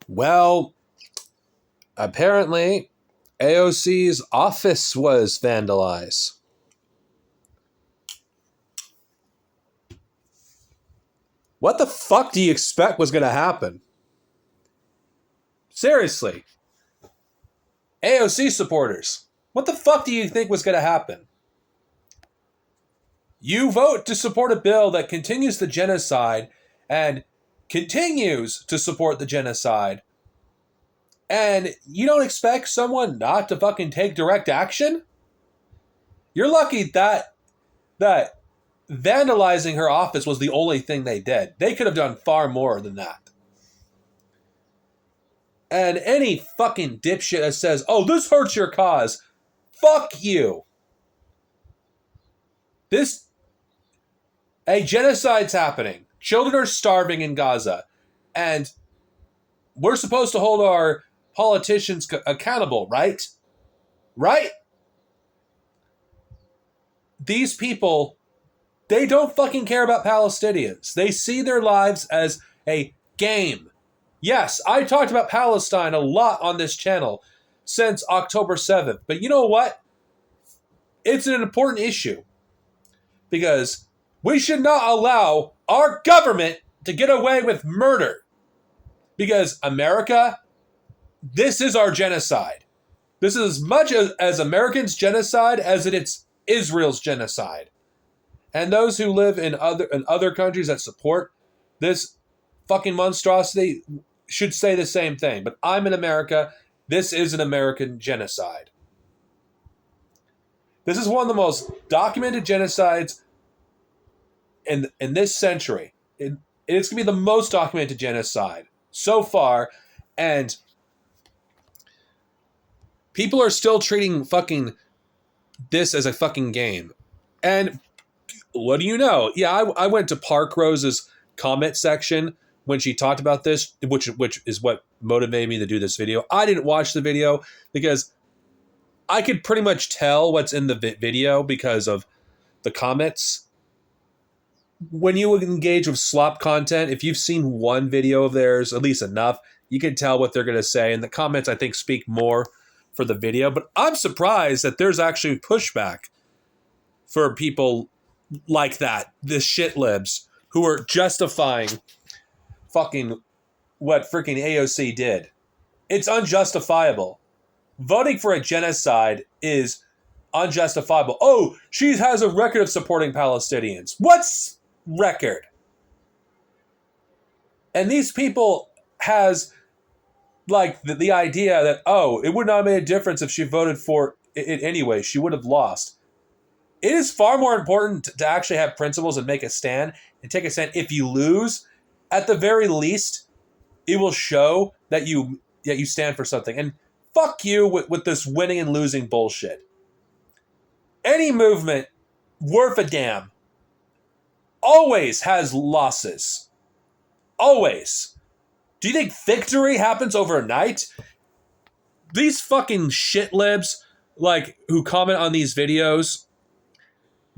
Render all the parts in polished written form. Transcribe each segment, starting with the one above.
Well, apparently, AOC's office was vandalized. What the fuck do you expect was going to happen? Seriously. AOC supporters, what the fuck do you think was going to happen? You vote to support a bill that continues the genocide and continues to support the genocide, and you don't expect someone not to fucking take direct action? You're lucky that vandalizing her office was the only thing they did. They could have done far more than that. And any fucking dipshit that says, oh, this hurts your cause, fuck you. A genocide's happening. Children are starving in Gaza. And we're supposed to hold our politicians accountable, right? Right? These people, they don't fucking care about Palestinians. They see their lives as a game. Yes, I talked about Palestine a lot on this channel since October 7th. But you know what? It's an important issue. Because we should not allow our government to get away with murder. Because America, this is our genocide. This is as much as Americans' genocide as it's Israel's genocide. And those who live in other countries that support this fucking monstrosity should say the same thing. But I'm in America. This is an American genocide. This is one of the most documented genocides in this century. It's going to be the most documented genocide so far. And people are still treating fucking this as a fucking game. And what do you know? Yeah, I went to Park Rose's comment section when she talked about this, which is what motivated me to do this video. I didn't watch the video because I could pretty much tell what's in the video because of the comments. When you engage with slop content, if you've seen one video of theirs, at least enough, you can tell what they're going to say. And the comments, I think, speak more for the video. But I'm surprised that there's actually pushback for people like that, the shit libs, who are justifying fucking what freaking AOC did. It's unjustifiable. Voting for a genocide is unjustifiable. Oh, she has a record of supporting Palestinians. What's record? And these people has like the idea that, oh, it would not have made a difference if she voted for it anyway. She would have lost. It is far more important to actually have principles and make a stand and take a stand. If you lose, at the very least, it will show that you stand for something. And fuck you with this winning and losing bullshit. Any movement worth a damn always has losses. Always. Do you think victory happens overnight? These fucking shit libs, like, who comment on these videos,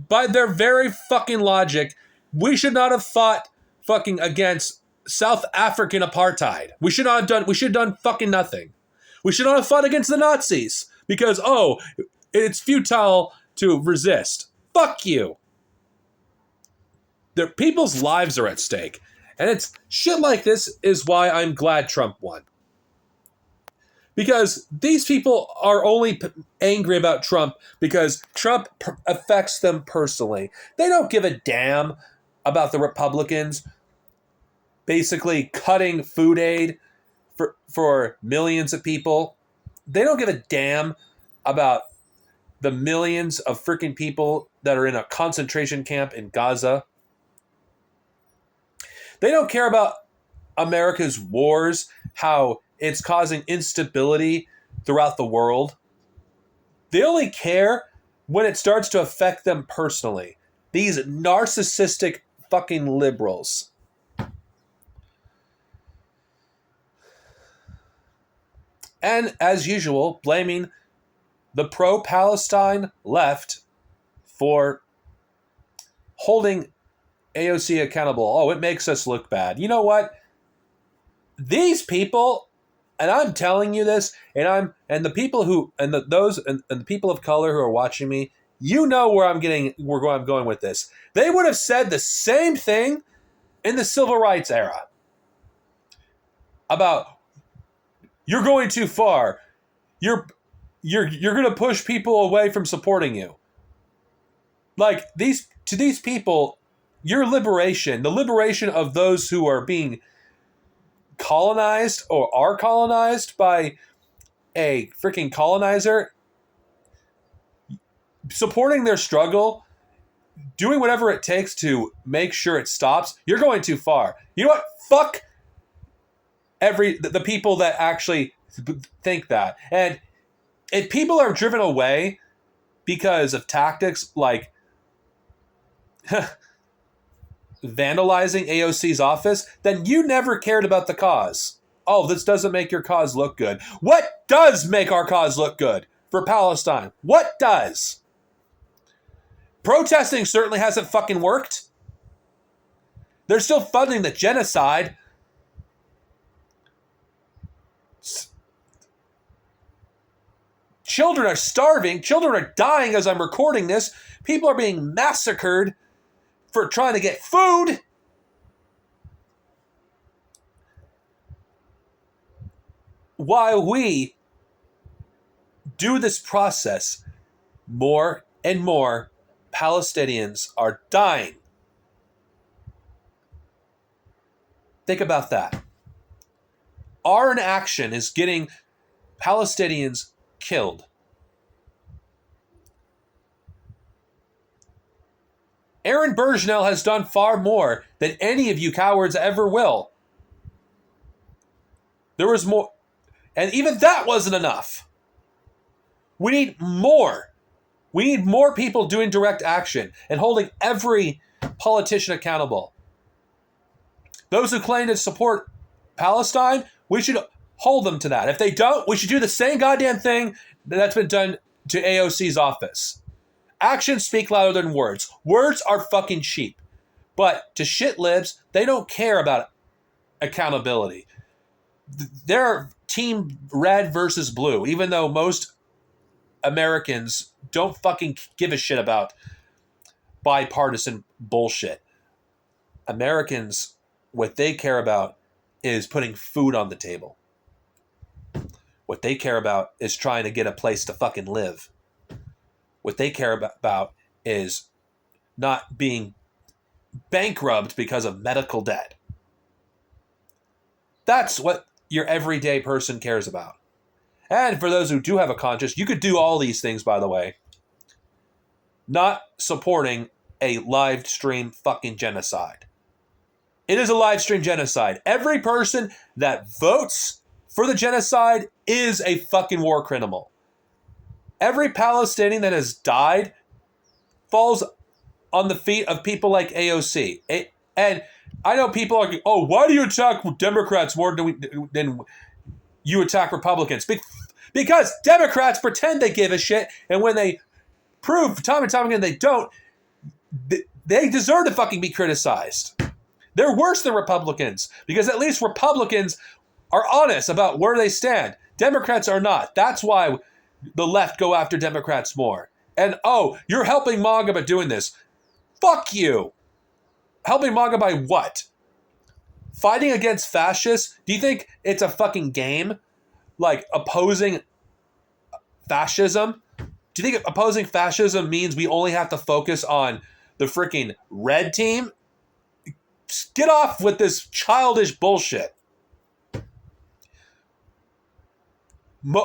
by their very fucking logic, we should not have fought fucking against South African apartheid. We should have done fucking nothing. We should not have fought against the Nazis because, oh, it's futile to resist. Fuck you. Their people's lives are at stake. And it's shit like this is why I'm glad Trump won. Because these people are only angry about Trump because Trump affects them personally. They don't give a damn about the Republicans basically cutting food aid for millions of people. They don't give a damn about the millions of freaking people that are in a concentration camp in Gaza. They don't care about America's wars, how it's causing instability throughout the world. They only care when it starts to affect them personally. These narcissistic fucking liberals. And as usual, blaming the pro-Palestine left for holding AOC accountable. Oh, it makes us look bad. You know what? These people And I'm telling you this, and the people who and the people of color who are watching me, you know where I'm going with this. They would have said the same thing in the civil rights era about you're going too far. You're going to push people away from supporting you. Like these people, your liberation, the liberation of those who are being colonized or are colonized by a freaking colonizer, supporting their struggle, doing whatever it takes to make sure it stops, you're going too far. You know what? Fuck the people that actually think that. And if people are driven away because of tactics like vandalizing AOC's office, then you never cared about the cause. Oh, this doesn't make your cause look good. What does make our cause look good for Palestine? What does? Protesting certainly hasn't fucking worked. They're still funding the genocide. Children are starving. Children are dying as I'm recording this. People are being massacred for trying to get food. While we do this process, more and more Palestinians are dying. Think about that. Our inaction is getting Palestinians killed. Aaron Burchnell has done far more than any of you cowards ever will. There was more, and even that wasn't enough. We need more. We need more people doing direct action and holding every politician accountable. Those who claim to support Palestine, we should hold them to that. If they don't, we should do the same goddamn thing that's been done to AOC's office. Actions speak louder than words. Words are fucking cheap. But to shit libs, they don't care about accountability. They're team red versus blue, even though most Americans don't fucking give a shit about bipartisan bullshit. Americans, what they care about is putting food on the table. What they care about is trying to get a place to fucking live. What they care about is not being bankrupt because of medical debt. That's what your everyday person cares about. And for those who do have a conscience, you could do all these things, by the way. Not supporting a live stream fucking genocide. It is a live stream genocide. Every person that votes for the genocide is a fucking war criminal. Every Palestinian that has died falls on the feet of people like AOC. And I know people are, oh, why do you attack Democrats more than you attack Republicans? Because Democrats pretend they give a shit, and when they prove time and time again they don't, they deserve to fucking be criticized. They're worse than Republicans, because at least Republicans are honest about where they stand. Democrats are not. That's why the left go after Democrats more. And, oh, you're helping MAGA by doing this. Fuck you. Helping MAGA by what? Fighting against fascists? Do you think it's a fucking game? Like opposing fascism? Do you think opposing fascism means we only have to focus on the freaking red team? Get off with this childish bullshit.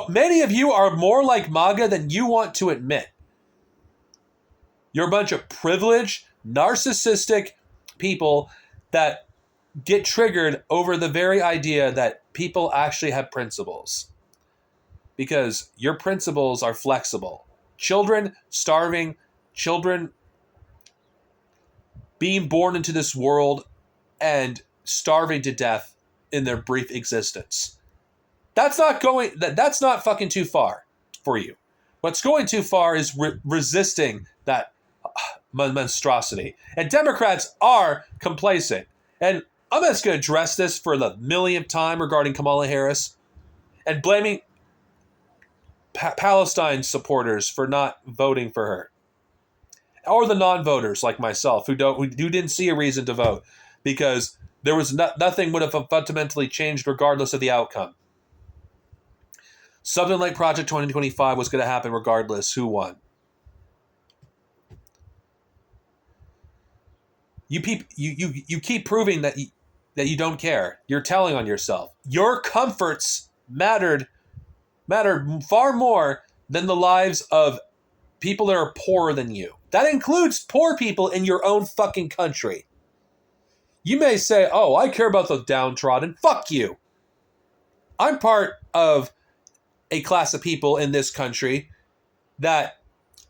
Many of you are more like MAGA than you want to admit. You're a bunch of privileged, narcissistic people that get triggered over the very idea that people actually have principles. Because your principles are flexible. Children starving, children being born into this world and starving to death in their brief existence. That's not fucking too far for you. What's going too far is resisting that monstrosity. And Democrats are complacent. And I'm just going to address this for the millionth time regarding Kamala Harris. and blaming Palestine supporters for not voting for her, or the non-voters like myself who didn't see a reason to vote because there was nothing would have fundamentally changed regardless of the outcome. Something like Project 2025 was going to happen regardless who won. You keep proving that you don't care. You're telling on yourself. Your comforts mattered far more than the lives of people that are poorer than you. That includes poor people in your own fucking country. You may say, "Oh, I care about the downtrodden." Fuck you. I'm part of a class of people in this country that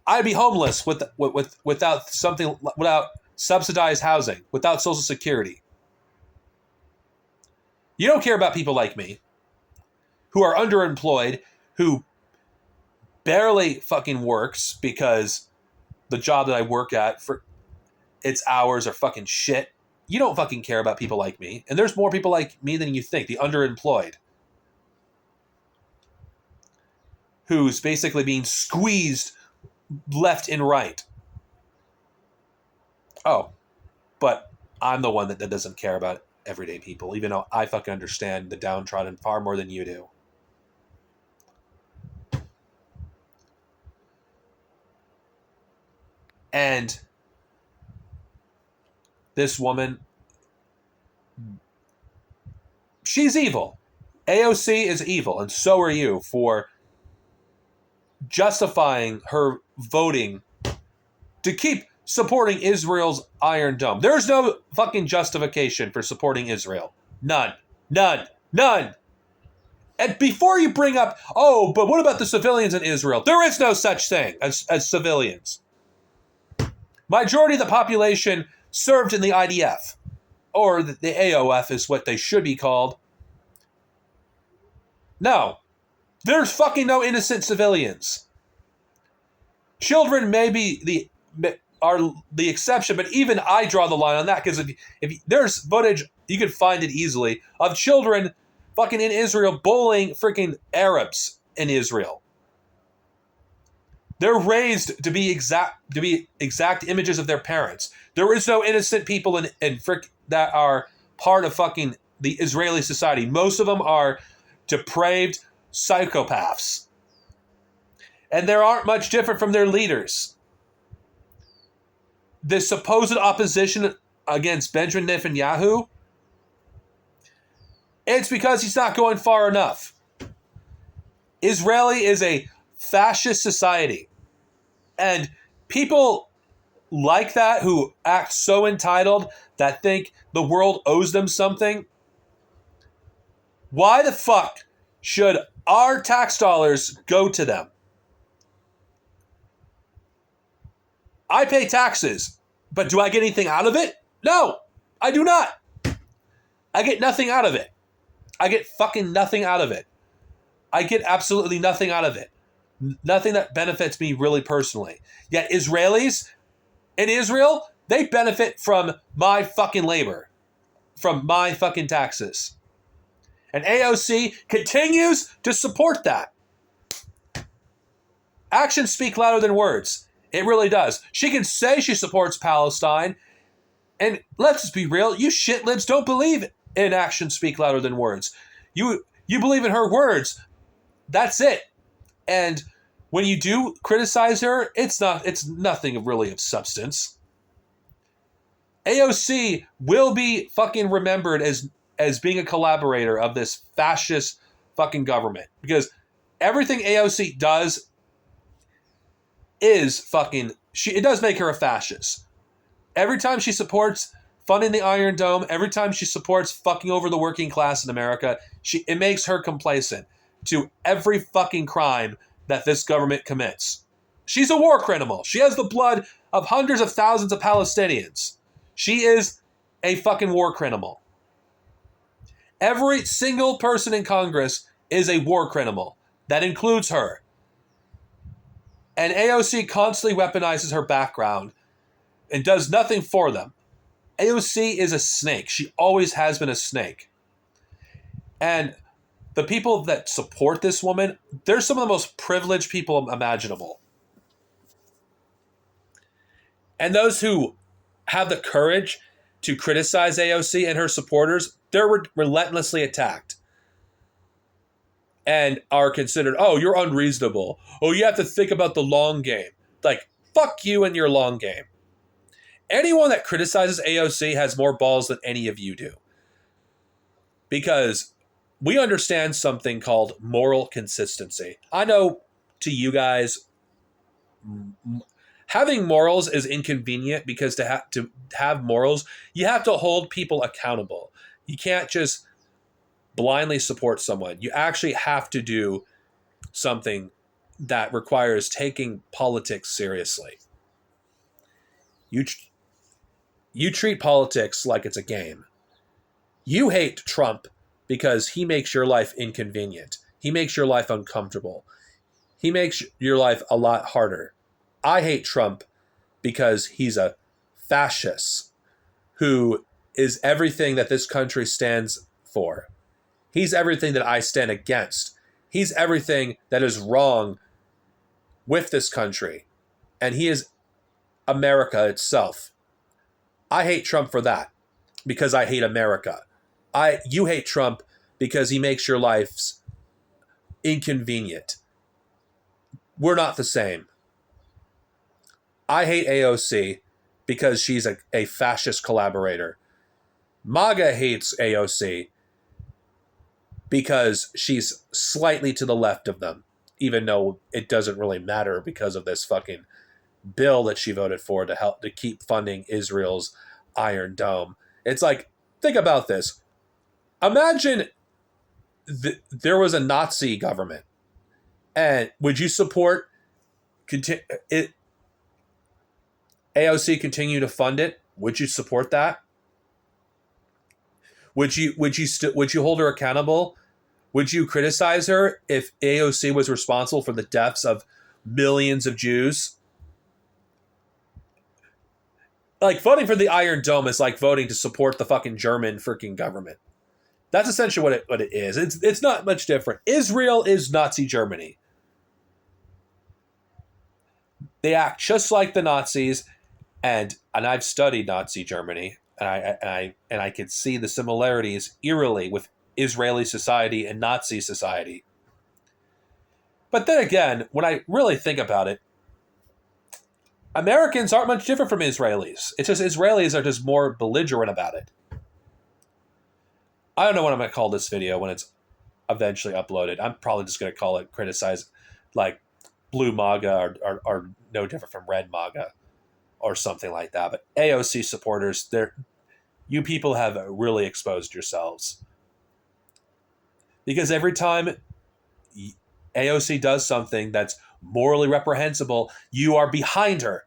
I'd be homeless without subsidized housing, without Social Security. You don't care about people like me who are underemployed, who barely fucking works because the job that I work at for its hours are fucking shit. You don't fucking care about people like me. And there's more people like me than you think, the underemployed, who's basically being squeezed left and right. Oh, but I'm the one that doesn't care about everyday people, even though I fucking understand the downtrodden far more than you do. And this woman, she's evil. AOC is evil, and so are you for justifying her voting to keep supporting Israel's Iron Dome. There's no fucking justification for supporting Israel. None. None. None. And before you bring up, oh, but what about the civilians in Israel? There is no such thing as civilians. Majority of the population served in the IDF, or the AOF is what they should be called. No. There's fucking no innocent civilians. Children may be are the exception, but even I draw the line on that, because if there's footage, you can find it easily, of children fucking in Israel bullying freaking Arabs in Israel. They're raised to be exact images of their parents. There is no innocent people that are part of fucking the Israeli society. Most of them are depraved psychopaths. And they aren't much different from their leaders. The supposed opposition against Benjamin Netanyahu, it's because he's not going far enough. Israeli is a fascist society. And people like that who act so entitled that think the world owes them something, why the fuck should our tax dollars go to them? I pay taxes, but do I get anything out of it? No, I do not. I get nothing out of it. I get fucking nothing out of it. I get absolutely nothing out of it. Nothing that benefits me really personally. Yet Israelis in Israel, they benefit from my fucking labor, from my fucking taxes. And AOC continues to support that. Actions speak louder than words. It really does. She can say she supports Palestine, and let's just be real, you shitlibs don't believe in actions speak louder than words. You believe in her words. That's it. And when you do criticize her, it's nothing really of substance. AOC will be fucking remembered as being a collaborator of this fascist fucking government, because everything AOC does is fucking, it does make her a fascist. Every time she supports funding the Iron Dome, every time she supports fucking over the working class in America, it makes her complacent to every fucking crime that this government commits. She's a war criminal. She has the blood of hundreds of thousands of Palestinians. She is a fucking war criminal. Every single person in Congress is a war criminal. That includes her. And AOC constantly weaponizes her background and does nothing for them. AOC is a snake. She always has been a snake. And the people that support this woman, they're some of the most privileged people imaginable. And those who have the courage to criticize AOC and her supporters, they're relentlessly attacked and are considered, oh, you're unreasonable. Oh, you have to think about the long game. Like, fuck you and your long game. Anyone that criticizes AOC has more balls than any of you do. Because we understand something called moral consistency. I know to you guys, having morals is inconvenient because to have morals, you have to hold people accountable. You can't just blindly support someone. You actually have to do something that requires taking politics seriously. You treat politics like it's a game. You hate Trump because he makes your life inconvenient. He makes your life uncomfortable. He makes your life a lot harder. I hate Trump because he's a fascist who is everything that this country stands for. He's everything that I stand against. He's everything that is wrong with this country. And he is America itself. I hate Trump for that because I hate America. You hate Trump because he makes your lives inconvenient. We're not the same. I hate AOC because she's a fascist collaborator. MAGA hates AOC because she's slightly to the left of them, even though it doesn't really matter because of this fucking bill that she voted for to help to keep funding Israel's Iron Dome. It's like, think about this. Imagine there was a Nazi government, and would you support AOC continue to fund it? Would you support that? Would you hold her accountable? Would you criticize her if AOC was responsible for the deaths of millions of Jews? Like, voting for the Iron Dome is like voting to support the fucking German freaking government. That's essentially what it is. It's not much different. Israel is Nazi Germany. They act just like the Nazis, and I've studied Nazi Germany, and I can see the similarities eerily with Israeli society and Nazi society. But then again, when I really think about it, Americans aren't much different from Israelis. It's just Israelis are just more belligerent about it. I don't know what I'm going to call this video when it's eventually uploaded. I'm probably just going to call it criticize, like blue MAGA are no different from red MAGA or something like that. But AOC supporters, you people have really exposed yourselves. Because every time AOC does something that's morally reprehensible, you are behind her.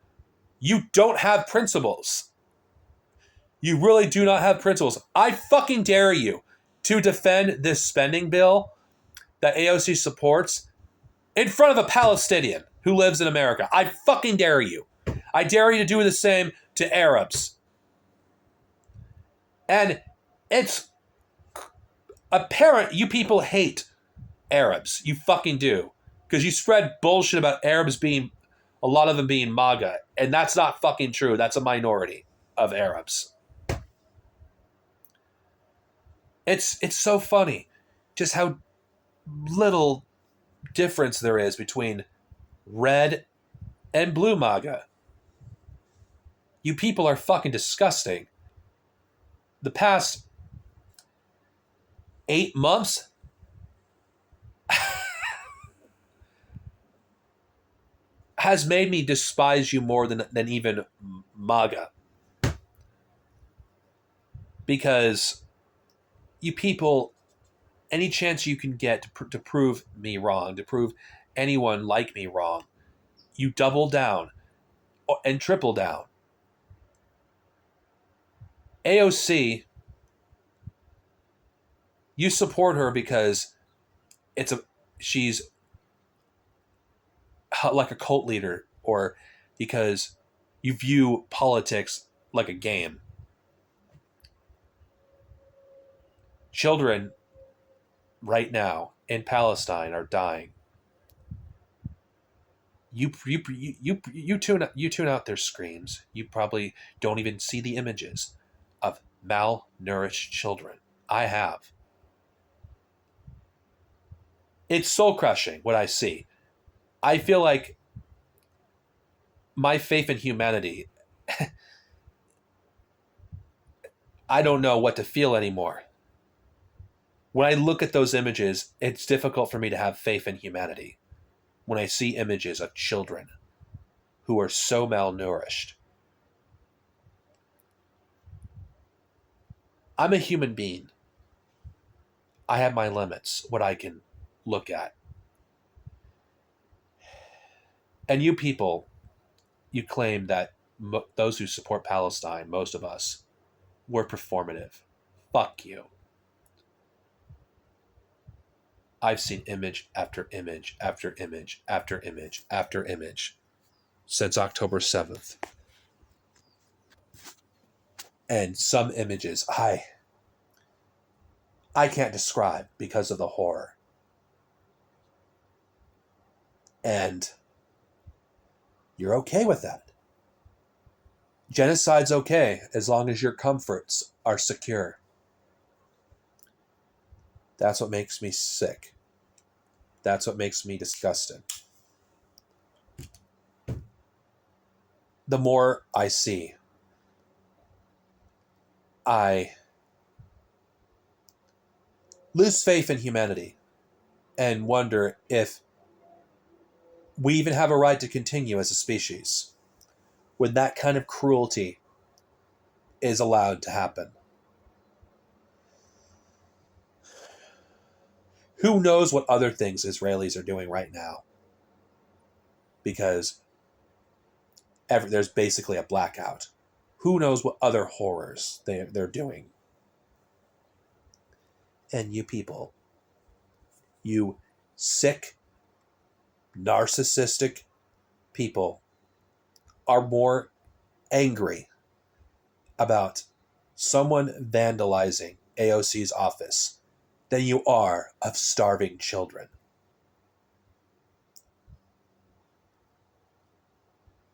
You don't have principles. You really do not have principles. I fucking dare you to defend this spending bill that AOC supports in front of a Palestinian who lives in America. I fucking dare you. I dare you to do the same to Arabs. And it's apparent you people hate Arabs. You fucking do. Because you spread bullshit about Arabs being, a lot of them being MAGA. And that's not fucking true. That's a minority of Arabs. It's so funny just how little difference there is between red and blue MAGA. You people are fucking disgusting. The past 8 months has made me despise you more than even MAGA. Because you people, any chance you can get to prove me wrong, to prove anyone like me wrong, you double down and triple down. AOC, you support her because she's like a cult leader, or because you view politics like a game. Children right now in Palestine are dying, you tune out their screams. You probably don't even see the images of malnourished children. I have. It's soul crushing what I see. I feel like my faith in humanity, I don't know what to feel anymore. When I look at those images, it's difficult for me to have faith in humanity. When I see images of children who are so malnourished, I'm a human being. I have my limits, what I can look at. And you people, you claim that those who support Palestine, most of us, were performative. Fuck you. I've seen image after image after image after image after image since October 7th. And some images I can't describe because of the horror. And you're okay with that. Genocide's okay as long as your comforts are secure. That's what makes me sick. That's what makes me disgusted. The more I see, I lose faith in humanity and wonder if we even have a right to continue as a species when that kind of cruelty is allowed to happen. Who knows what other things Israelis are doing right now? Because there's basically a blackout. Who knows what other horrors they're doing? And you people, you sick, narcissistic people, are more angry about someone vandalizing AOC's office than you are of starving children.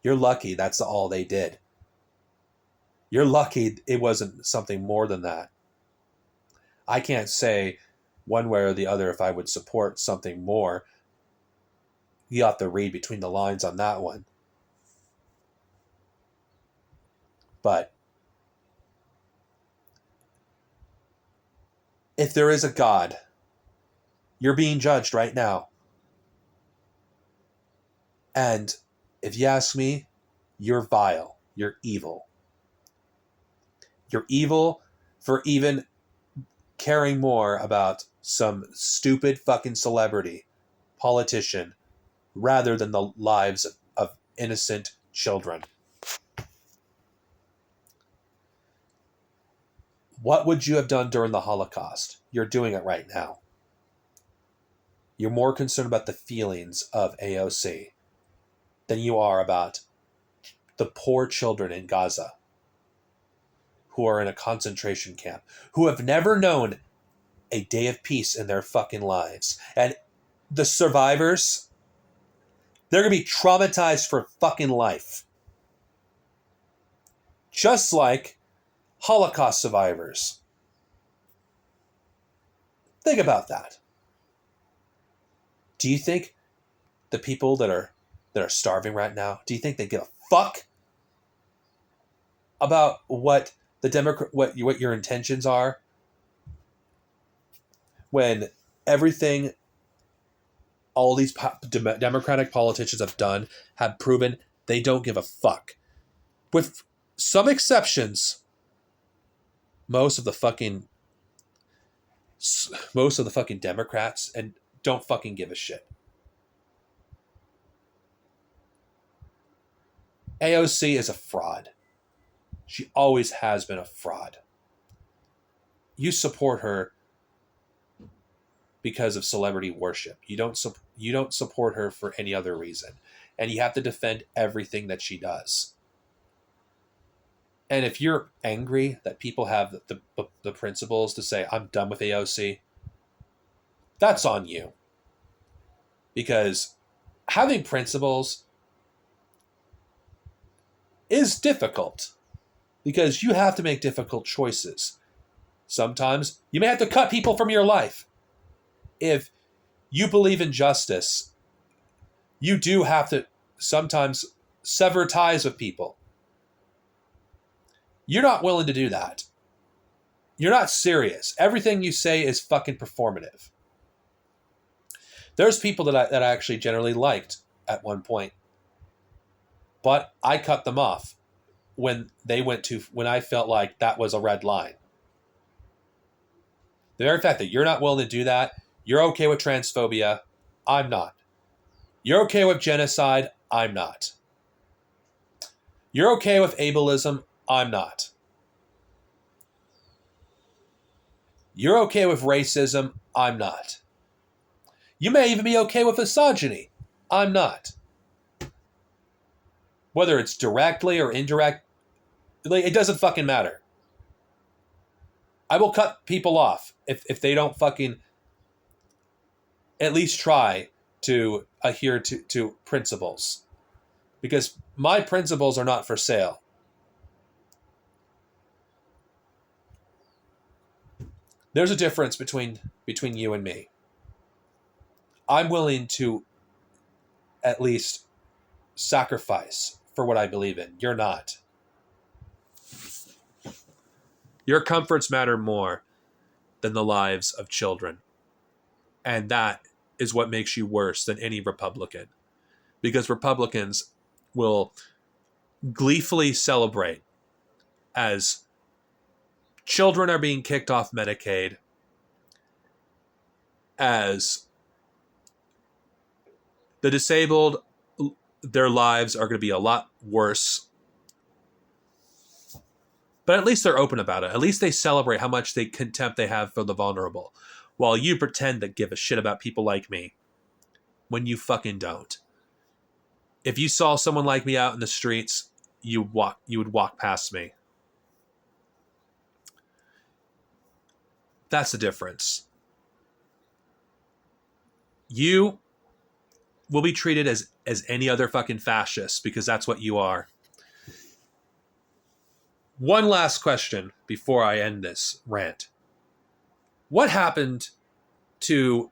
You're lucky that's all they did. You're lucky it wasn't something more than that. I can't say one way or the other if I would support something more. You have to read between the lines on that one. But if there is a God, you're being judged right now. And if you ask me, you're vile. You're evil. You're evil for even caring more about some stupid fucking celebrity, politician, rather than the lives of innocent children. What would you have done during the Holocaust? You're doing it right now. You're more concerned about the feelings of AOC than you are about the poor children in Gaza who are in a concentration camp, who have never known a day of peace in their fucking lives. And the survivors, they're going to be traumatized for fucking life. Just like Holocaust survivors. Think about that. Do you think the people that are starving right now, do you think they give a fuck about what what your intentions are when everything all these Democratic politicians have proven they don't give a fuck? With some exceptions, most of the fucking Democrats and don't fucking give a shit. AOC is a fraud. She always has been a fraud. You support her because of celebrity worship. You don't support her for any other reason. And you have to defend everything that she does. And if you're angry that people have the principles to say, I'm done with AOC, that's on you. Because having principles is difficult. Because you have to make difficult choices. Sometimes you may have to cut people from your life. If you believe in justice, you do have to sometimes sever ties with people. You're not willing to do that. You're not serious. Everything you say is fucking performative. There's people that I actually generally liked at one point, but I cut them off when I felt like that was a red line. The very fact that you're not willing to do that, you're okay with transphobia, I'm not. You're okay with genocide, I'm not. You're okay with ableism, I'm not. You're okay with racism, I'm not. You may even be okay with misogyny, I'm not. Whether it's directly or indirect, it doesn't fucking matter. I will cut people off if they don't fucking at least try to adhere to principles. Because my principles are not for sale. There's a difference between you and me. I'm willing to at least sacrifice for what I believe in. You're not. Your comforts matter more than the lives of children. And that is what makes you worse than any Republican. Because Republicans will gleefully celebrate as children are being kicked off Medicaid, as the disabled, their lives are going to be a lot worse. But at least they're open about it. At least they celebrate how much contempt they have for the vulnerable. While you pretend to give a shit about people like me. When you fucking don't. If you saw someone like me out in the streets, you would walk past me. That's the difference. You will be treated as any other fucking fascist because that's what you are. One last question before I end this rant. What happened to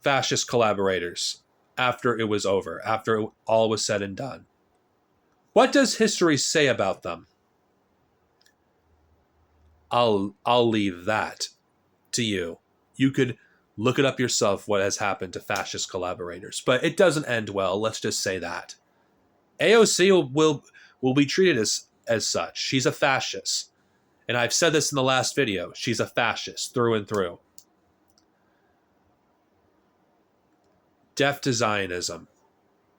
fascist collaborators after it was over, after all was said and done? What does history say about them? I'll leave that to you. You could look it up yourself, what has happened to fascist collaborators. But it doesn't end well, let's just say that. AOC will be treated as such. She's a fascist. And I've said this in the last video. She's a fascist through and through. Deaf to Zionism.